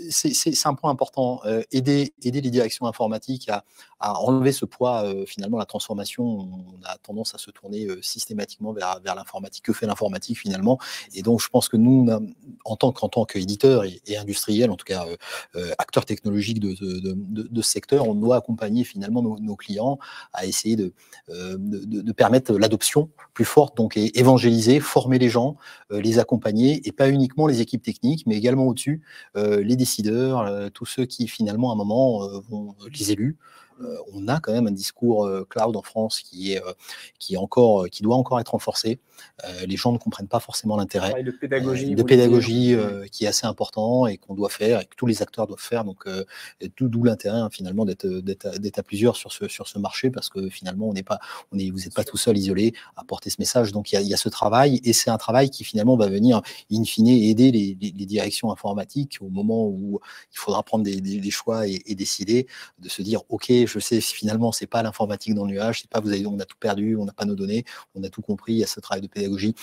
c'est un point important. Aider les directions informatiques à enlever ce poids. Finalement, la transformation, on a tendance à se tourner systématiquement vers l'informatique. Que fait l'informatique finalement? Et donc, je pense que nous, en tant qu'éditeur et industriel, en tout cas acteur technologique de ce secteur, on doit accompagner finalement nos clients à essayer de permettre l'adoption plus forte, donc évangéliser, former les gens, les accompagner, et pas uniquement les équipes techniques, mais également au-dessus, les décideurs, tous ceux qui finalement à un moment les élus, On a quand même un discours cloud en France qui doit encore être renforcé. Les gens ne comprennent pas forcément l'intérêt. De pédagogie, qui est assez important et qu'on doit faire et que tous les acteurs doivent faire. Donc, d'où l'intérêt finalement d'être à plusieurs sur ce marché, parce que finalement, vous n'êtes pas tout seul isolé à porter ce message. Donc, il y a ce travail, et c'est un travail qui finalement va venir in fine aider les directions informatiques au moment où il faudra prendre des choix et décider, de se dire ok, je sais finalement c'est pas l'informatique dans le nuage, c'est pas on a tout perdu, on n'a pas nos données, on a tout compris. Il y a ce travail de pédagogie.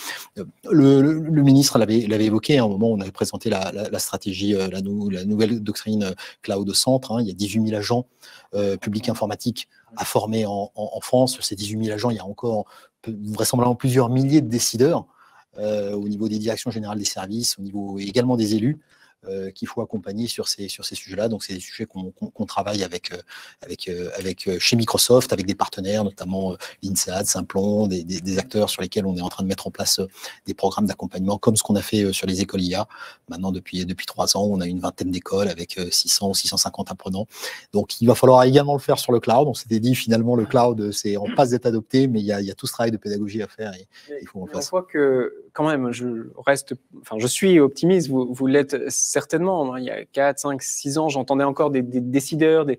Le ministre l'avait évoqué à un moment où on avait présenté la stratégie, la nouvelle doctrine cloud au centre. Il y a 18 000 agents publics informatiques à former en France. Sur ces 18 000 agents, il y a encore vraisemblablement plusieurs milliers de décideurs au niveau des directions générales des services, au niveau également des élus, qu'il faut accompagner sur ces sujets-là. Donc, c'est des sujets qu'on travaille avec chez Microsoft, avec des partenaires, notamment l'INSEAD, Simplon, des acteurs sur lesquels on est en train de mettre en place des programmes d'accompagnement, comme ce qu'on a fait sur les écoles IA. Maintenant, depuis 3 ans, on a une vingtaine d'écoles avec 600 ou 650 apprenants. Donc, il va falloir également le faire sur le cloud. On s'était dit, finalement, le cloud, c'est en passe d'être adopté, mais il y a tout ce travail de pédagogie à faire et il faut qu'on le fasse. On voit que, quand même, je suis optimiste, vous l'êtes certainement. Il y a 4, 5, 6 ans, j'entendais encore des décideurs, des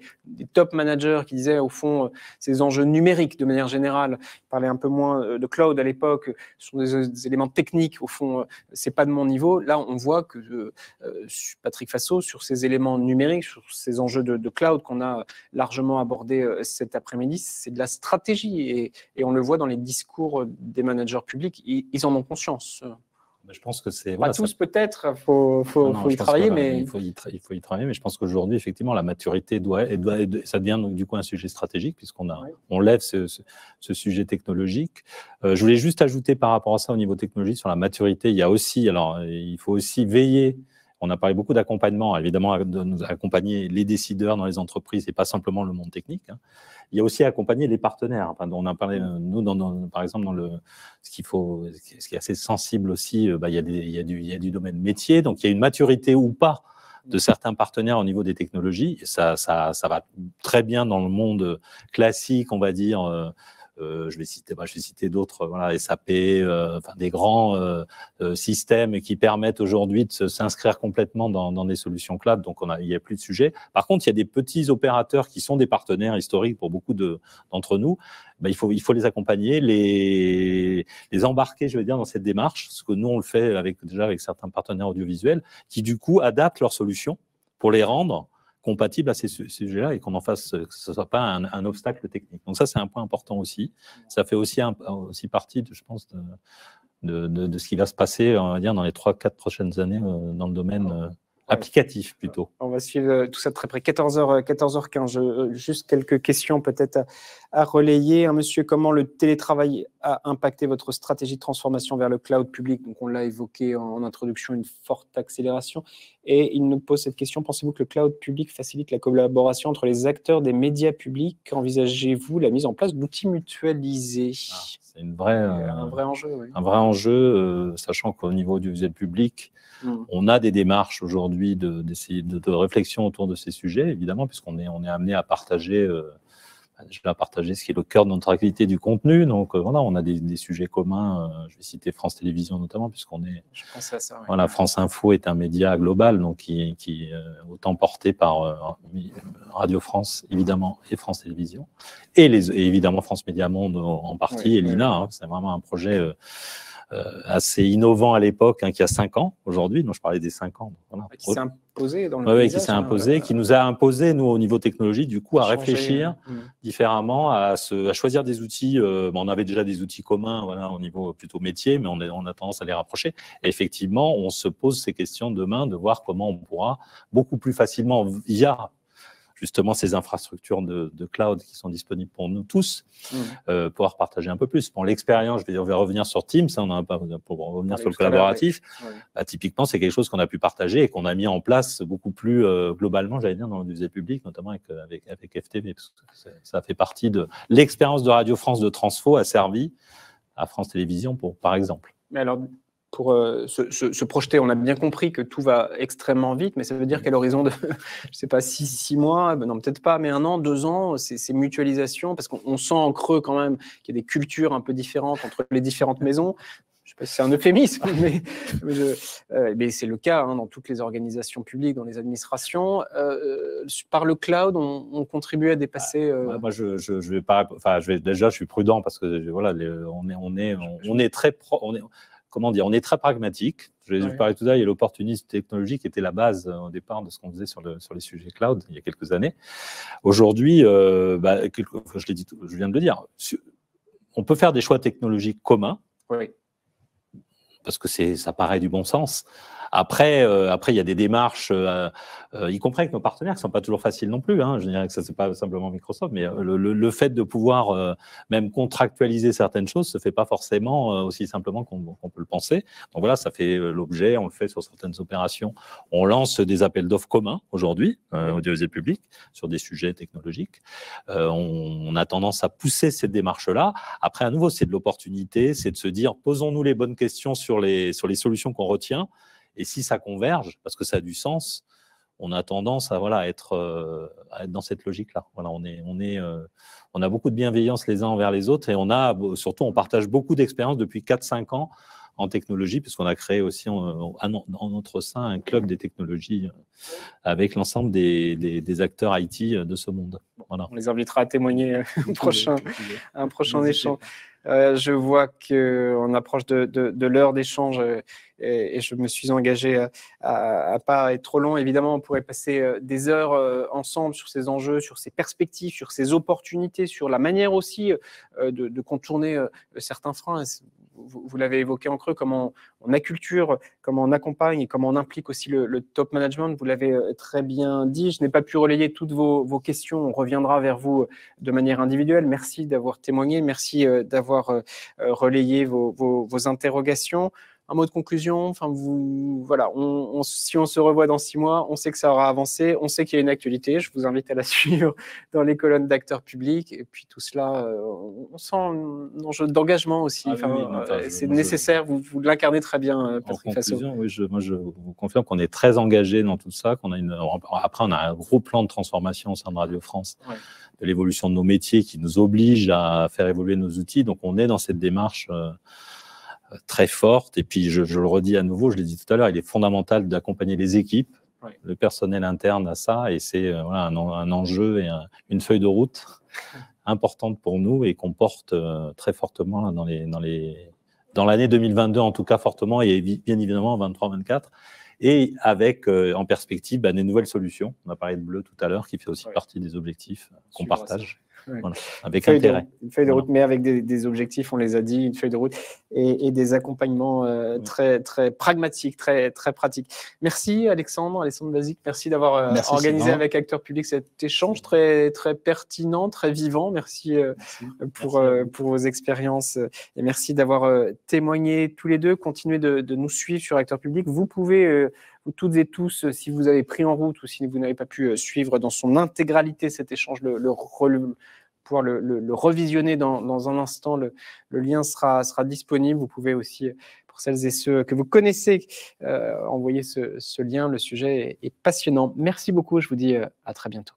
top managers qui disaient, au fond, ces enjeux numériques de manière générale, ils parlaient un peu moins de cloud à l'époque, ce sont des éléments techniques, au fond, c'est pas de mon niveau. Là, on voit que Patrick Fasso, sur ces éléments numériques, sur ces enjeux de cloud qu'on a largement abordés cet après-midi, c'est de la stratégie et on le voit dans les discours des managers publics, ils en ont conscience. Je pense que c'est pas tous peut-être, il faut y travailler, mais il faut y travailler. Mais je pense qu'aujourd'hui, effectivement, la maturité ça devient donc du coup un sujet stratégique on lève ce sujet technologique. Je voulais juste ajouter par rapport à ça au niveau technologique sur la maturité. Il faut aussi veiller. On a parlé beaucoup d'accompagnement, évidemment, de nous accompagner les décideurs dans les entreprises et pas simplement le monde technique. Il y a aussi accompagner les partenaires. On a parlé, nous, par exemple, ce qui est assez sensible aussi, il y a du domaine métier. Donc, il y a une maturité ou pas de certains partenaires au niveau des technologies. Et ça va très bien dans le monde classique, on va dire. Je vais citer d'autres, SAP, des grands systèmes qui permettent aujourd'hui de s'inscrire complètement dans des solutions cloud. Donc, il n'y a plus de sujet. Par contre, il y a des petits opérateurs qui sont des partenaires historiques pour beaucoup d'entre nous. Il faut les accompagner, les embarquer, je veux dire, dans cette démarche. Ce que nous, on le fait avec certains partenaires audiovisuels qui, du coup, adaptent leurs solutions pour les rendre compatibles à ces sujets-là et qu'on en fasse, que ce ne soit pas un obstacle technique. Donc ça, c'est un point important aussi. Ça fait aussi partie, je pense, de ce qui va se passer, on va dire, dans les 3-4 prochaines années dans le domaine applicatif plutôt. On va suivre tout ça de très près. 14h15. Juste quelques questions peut-être à relayer. Monsieur, comment le télétravail a impacté votre stratégie de transformation vers le cloud public? Donc, on l'a évoqué en introduction, une forte accélération. Et il nous pose cette question. Pensez-vous que le cloud public facilite la collaboration entre les acteurs des médias publics? Envisagez-vous la mise en place d'outils mutualisés? C'est un vrai enjeu. Oui. Un vrai enjeu, sachant qu'au niveau du visuel public, on a des démarches aujourd'hui de réflexion autour de ces sujets, évidemment, puisqu'on est amené à partager ce qui est le cœur de notre activité du contenu. Donc, on a des sujets communs. Je vais citer France Télévisions notamment, puisqu'on est... Je pensais à ça, oui. France Info est un média global, donc qui est autant porté par Radio France, évidemment, et France Télévisions, et évidemment France Média Monde en partie, et l'INA. C'est vraiment un projet... assez innovant à l'époque, qui a 5 ans aujourd'hui, donc je parlais des 5 ans. Qui s'est imposé dans le paysage, qui s'est imposé, qui nous a imposé, nous, au niveau technologie, du coup, à réfléchir différemment, à choisir des outils. On avait déjà des outils communs au niveau plutôt métier, mais on a tendance à les rapprocher. Et effectivement, on se pose ces questions demain de voir comment on pourra beaucoup plus facilement, via justement ces infrastructures de cloud qui sont disponibles pour nous tous, pouvoir partager un peu plus. Bon, l'expérience, on va revenir sur Teams, pour revenir sur le collaboratif, typiquement, c'est quelque chose qu'on a pu partager et qu'on a mis en place beaucoup plus globalement, j'allais dire, dans le visuel public, notamment avec FTV, parce que ça fait partie de l'expérience de Radio France de Transfo a servi à France Télévisions, par exemple. Mais alors, pour se projeter. On a bien compris que tout va extrêmement vite, mais ça veut dire qu'à l'horizon de, je ne sais pas, 6 mois, non, peut-être pas, mais 1 an, 2 ans, ces mutualisations, parce qu'on sent en creux quand même qu'il y a des cultures un peu différentes entre les différentes maisons. Je ne sais pas si c'est un euphémisme, mais c'est le cas dans toutes les organisations publiques, dans les administrations. Par le cloud, on contribue à dépasser. Moi, je vais pas. Enfin, déjà, je suis prudent parce que voilà, on est très comment dire, on est très pragmatique. Je vous parlais tout à l'heure, il y a l'opportunisme technologique qui était la base au départ de ce qu'on faisait sur les sujets cloud il y a quelques années. Aujourd'hui, je l'ai dit, je viens de le dire, on peut faire des choix technologiques communs. Oui. Parce que ça paraît du bon sens. Après, il y a des démarches, y compris avec nos partenaires, qui ne sont pas toujours faciles non plus. Je dirais que ça, ce n'est pas simplement Microsoft, mais le fait de pouvoir même contractualiser certaines choses ne se fait pas forcément aussi simplement qu'on peut le penser. Donc voilà, ça fait l'objet, on le fait sur certaines opérations. On lance des appels d'offres communs aujourd'hui, audiovisuel public, sur des sujets technologiques. On a tendance à pousser cette démarche-là. Après, à nouveau, c'est de l'opportunité, c'est de se dire, posons-nous les bonnes questions sur les solutions qu'on retient. Et si ça converge, parce que ça a du sens, on a tendance à être dans cette logique-là. Voilà, on a beaucoup de bienveillance les uns envers les autres et surtout, on partage beaucoup d'expériences depuis 4-5 ans en technologie, puisqu'on a créé aussi en notre sein un club des technologies avec l'ensemble des acteurs IT de ce monde. Voilà. On les invitera à témoigner un prochain échange. Je vois qu'on approche de l'heure d'échange et je me suis engagé à pas être trop long. Évidemment, on pourrait passer des heures ensemble sur ces enjeux, sur ces perspectives, sur ces opportunités, sur la manière aussi de contourner certains freins. Vous l'avez évoqué en creux, comment on acculture, comment on accompagne et comment on implique aussi le top management. Vous l'avez très bien dit. Je n'ai pas pu relayer toutes vos questions. On reviendra vers vous de manière individuelle. Merci d'avoir témoigné. Merci d'avoir relayé vos interrogations. Un mot de conclusion, voilà, si on se revoit dans 6 mois, on sait que ça aura avancé, on sait qu'il y a une actualité, je vous invite à la suivre dans les colonnes d'acteurs publics, et puis tout cela, on sent un enjeu d'engagement aussi, c'est nécessaire, vous l'incarnez très bien, Patrick Fassot. Oui, moi je vous confirme qu'on est très engagé dans tout ça, après on a un gros plan de transformation au sein de Radio France, de l'évolution de nos métiers qui nous oblige à faire évoluer nos outils, donc on est dans cette démarche très forte. Et puis, je le redis à nouveau, je l'ai dit tout à l'heure, il est fondamental d'accompagner les équipes, le personnel interne à ça. Et c'est un enjeu et une feuille de route importante pour nous et qu'on porte très fortement là, dans l'année 2022, en tout cas fortement, et bien évidemment en 23-24. Et avec en perspective des nouvelles solutions. On a parlé de Bleu tout à l'heure, qui fait aussi partie des objectifs qu'on partage. Voilà, avec intérêt. Une feuille de route, mais avec des objectifs, on les a dit, une feuille de route et des accompagnements très, très pragmatiques, très, très pratiques. Merci Alexandre Bazic, merci d'avoir organisé avec Acteurs Publics cet échange très, très pertinent, très vivant. Merci pour vos expériences et merci d'avoir témoigné tous les deux. Continuez de nous suivre sur Acteurs Publics. Vous pouvez... vous toutes et tous, si vous avez pris en route ou si vous n'avez pas pu suivre dans son intégralité cet échange, pouvoir le revisionner dans un instant, le lien sera disponible. Vous pouvez aussi, pour celles et ceux que vous connaissez, envoyer ce lien. Le sujet est passionnant. Merci beaucoup, je vous dis à très bientôt.